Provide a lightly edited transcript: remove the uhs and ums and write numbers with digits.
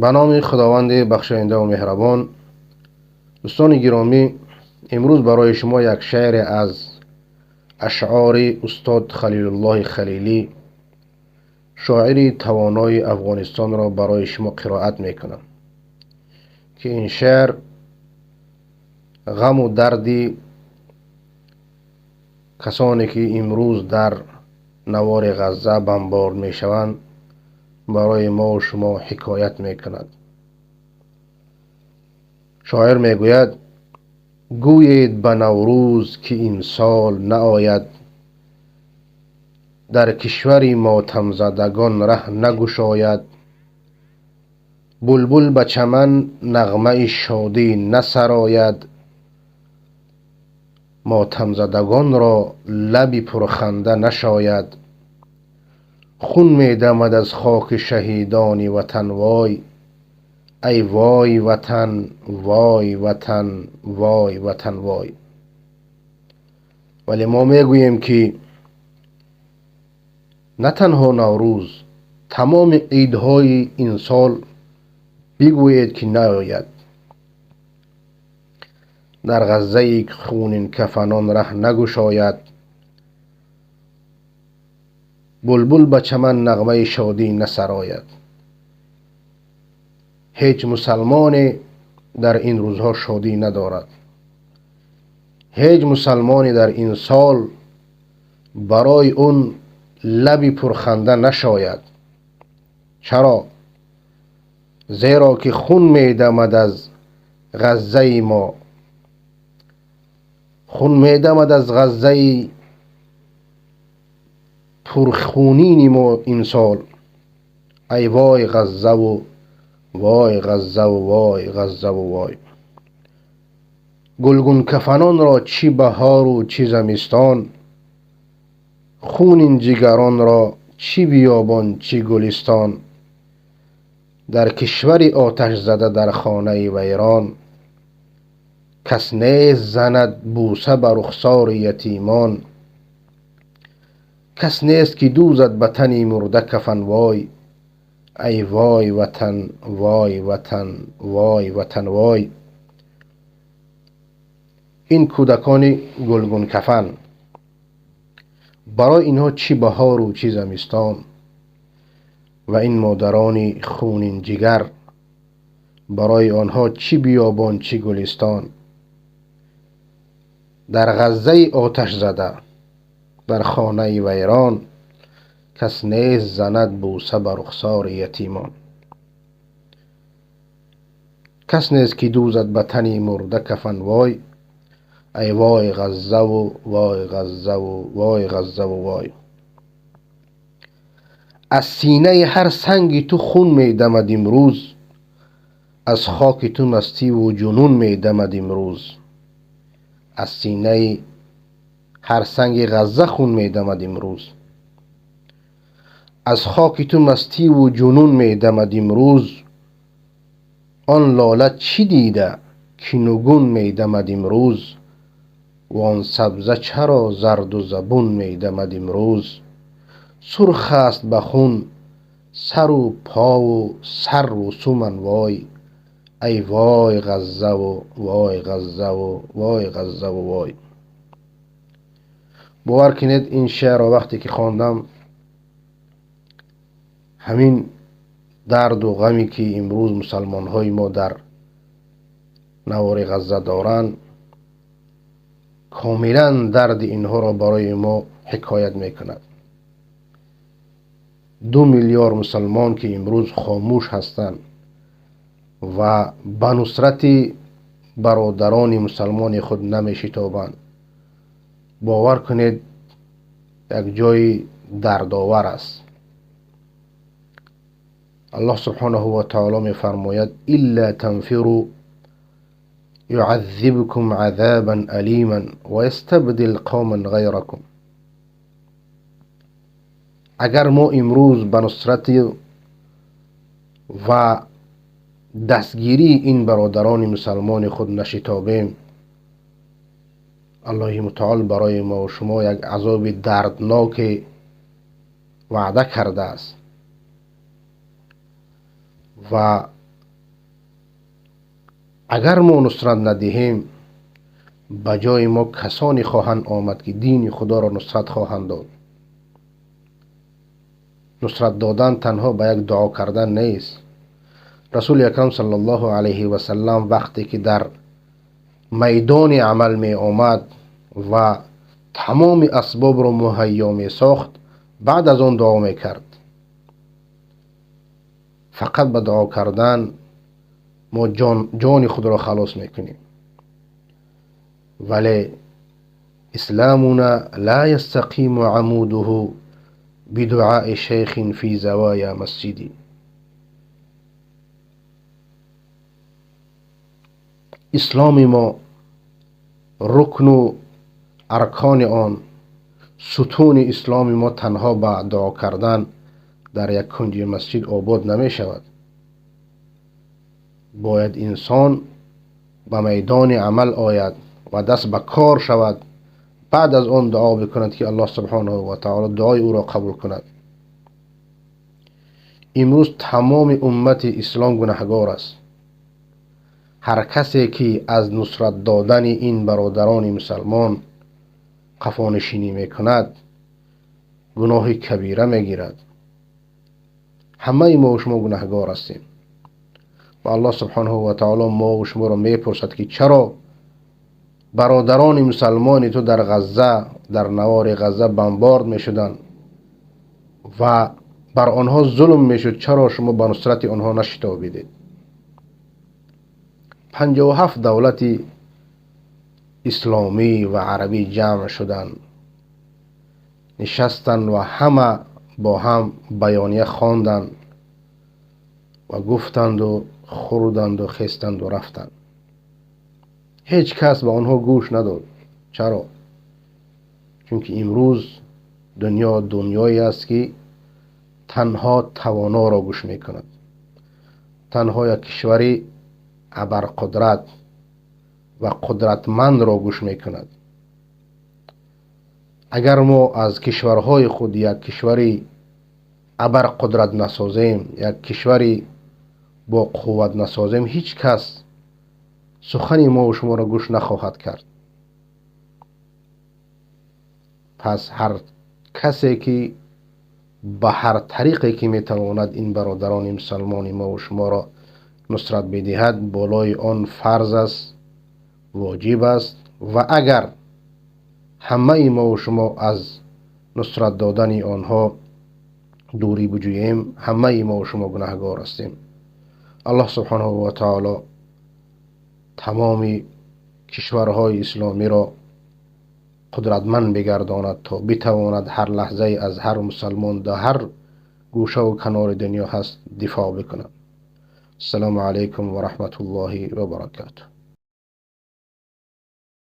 به نام خداوند بخشاینده و مهربان. دوستان گرامی، امروز برای شما یک شعر از اشعار استاد خلیل الله خلیلی، شاعر توانای افغانستان را برای شما قرائت میکنم که این شعر غم و دردی کسانی که امروز در نوار غزه بمبارد میشوند برای ما و شما حکایت میکند. شاعر میگوید: گویید به نوروز که این سال نآید، در کشور ماتم زدگان ره نگشاید. بلبل به چمن نغمه شادی نسراید، ماتم زدگان را لبی پرخنده نشاید. خون میدمد از خاک شهیدان وطن وای، ای وای وطن، وای وطن، وای وطن وای. ولی ما میگوییم که نه تنها نوروز، تمام عیدهای این سال بگویید که نیاید. در غزه خونین کفنان ره نگشاید، بلبل به چمن نغمه شادی نسراید. هیچ مسلمانی در این روزها شادی ندارد. هیچ مسلمانی در این سال برای اون لبی پرخنده نشاید. چرا؟ زیرا که خون میدمد از غزه ما، خون میدمد از غزه پرخونین ما این سال. ای وای غزه و وای غزه و وای غزه و وای. گلگون کفنان را چی بهار و چی زمستان، خون جگران را چی بیابان چی گلستان. در کشور آتش زده در خانه ویران، کس نیست زند بوسه بر رخسار یتیمان. کس نیست که دوزد به تن مرده کفن وای، ای وای وطن، وای وطن، وای وطن وای. این کودکان گلگون کفن، برای اینها چی بهار و چی زمستان، و این مادران خونین جگر، برای آنها چی بیابان چی گلستان. در غزه آتش زده در خانه ویران، کس نیست زند بوسه بر رخسار یتیمان. کس نیست که دوزد به تن مرده کفن وای، ای وای غزه و وای غزه و وای غزه و وای. از سینه هر سنگ تو خون میدمد امروز، از خاک تو مستی و جنون میدمد امروز. از سینه هر سنگ غزه خون میدمد امروز، از خاک تو مستی و جنون میدمد امروز. آن لاله چی دیده که نگون میدمد امروز، و آن سبزه چرا زرد و زبون میدمد امروز. سرخ است به خون سر و پا و سر و سومن وای، ای وای غزه و وای غزه و وای غزه و وای. باور کنید این شعر را وقتی که خواندم، همین درد و غمی که امروز مسلمان های ما در نوار غزه دارند، کاملا درد اینها را برای ما حکایت میکند. 2 میلیارد مسلمان که امروز خاموش هستند و به نصرت برادران مسلمان خود نمیشتابند، باور کنید یک جای دردآور است. الله سبحانه و تعالی می فرماید: الا تنفروا يعذبكم عذابا الیما ويستبدل قوما غیركم. اگر ما امروز به نصرت و دستگیری این برادران مسلمان خود نشتابیم، الله متعال برای ما و شما یک عذاب دردناک وعده کرده است. و اگر ما نصرت ندهیم به جای ما کسانی خواهند آمد که دین خدا را نصرت خواهند داد. نصرت دادن تنها به یک دعا کردن نیست. رسول اکرم صلی الله علیه و سلم وقتی که در میدان عمل می آمد و تمام اسباب را مهیا می ساخت، بعد از آن دعا می کرد. فقط به دعا کردن ما جان خود را خلاص می کنیم. ولی اسلامنا لا يستقيم عموده بدعاء شيخ في زوايا مسجدی. اسلام ما رکن و ارکان آن، ستون اسلام ما تنها با دعا کردن در یک کنج مسجد آباد نمی شود. باید انسان به میدان عمل آید و دست به کار شود، بعد از آن دعا بکند که الله سبحانه و تعالی دعای او را قبول کند. امروز تمام امت اسلام گناهگار است. هر کسی که از نصرت دادن این برادران مسلمان قفانشینی میکند گناه کبیره میگیرد. همه ما و شما گناهگار هستیم و الله سبحانه و تعالی ما و شما را میپرسد که چرا برادران مسلمان تو در غزه، در نوار غزه بمبارد میشدند و بر آنها ظلم میشد، چرا شما به نصرت آنها نشتابیدید؟ 57 دولت اسلامی و عربی جمع شدند، نشستند و همه با هم بیانیه خواندند و گفتند و خوردند و خستند و رفتند. هیچ کس به آنها گوش نداد. چرا؟ چونکه امروز دنیایی است که تنها توانا را گوش میکند. تنها یک کشوری ابرقدرت و قدرتمند را گوش میکند. اگر ما از کشورهای خود یک کشوری ابرقدرت نسازیم، یک کشوری با قوت نسازیم، هیچ کس سخن ما و شما را گوش نخواهد کرد. پس هر کسی که به هر طریقی که میتواند این برادران مسلمان ما و شما را نصرت بدهد، بالای آن فرض است، واجب است. و اگر همه ما و شما از نصرت دادن آنها دوری بجوییم، همه ما و شما گناهگار هستیم. الله سبحانه و تعالی تمام کشورهای اسلامی را قدرتمند بگرداند تا بتواند هر لحظه از هر مسلمان در هر گوشه و کنار دنیا هست دفاع بکند. السلام علیکم و رحمت الله و برکاته.